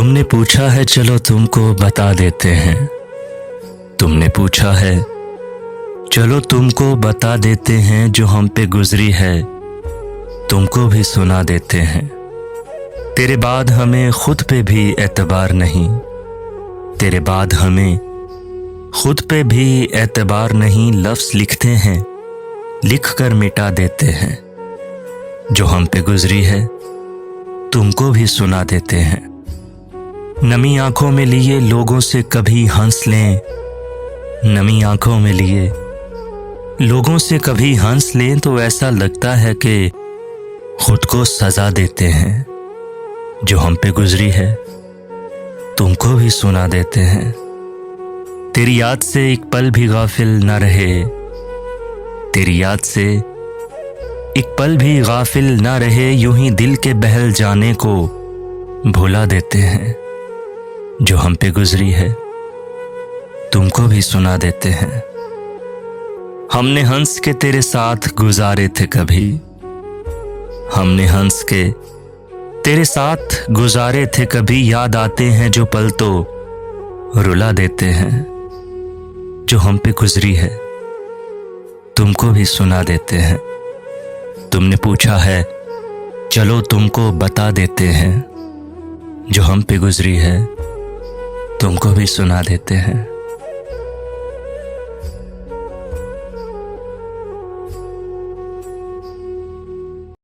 तुमने पूछा है चलो तुमको बता देते हैं। तुमने पूछा है चलो तुमको बता देते हैं, जो हम पे गुजरी है तुमको भी सुना देते हैं। तेरे बाद हमें खुद पे भी एतबार नहीं, तेरे बाद हमें खुद पे भी एतबार नहीं। लफ्ज़ लिखते हैं लिख कर मिटा देते हैं, जो हम पे गुजरी है तुमको भी सुना देते हैं। नमी आंखों में लिए लोगों से कभी हंस लें, नमी आंखों में लिए लोगों से कभी हंस लें तो ऐसा लगता है कि खुद को सजा देते हैं। जो हम पे गुजरी है तुमको भी सुना देते हैं। तेरी याद से एक पल भी गाफिल न रहे, तेरी याद से एक पल भी गाफिल न रहे। यूं ही दिल के बहल जाने को भुला देते हैं। जो हम पे गुजरी है तुमको भी सुना देते हैं। हमने हंस के तेरे साथ गुजारे थे कभी, हमने हंस के तेरे साथ गुजारे थे कभी। याद आते हैं जो पल तो रुला देते हैं। जो हम पे गुजरी है तुमको भी सुना देते हैं। तुमने पूछा है चलो तुमको बता देते हैं, जो हम पे गुजरी है तुमको भी सुना देते हैं।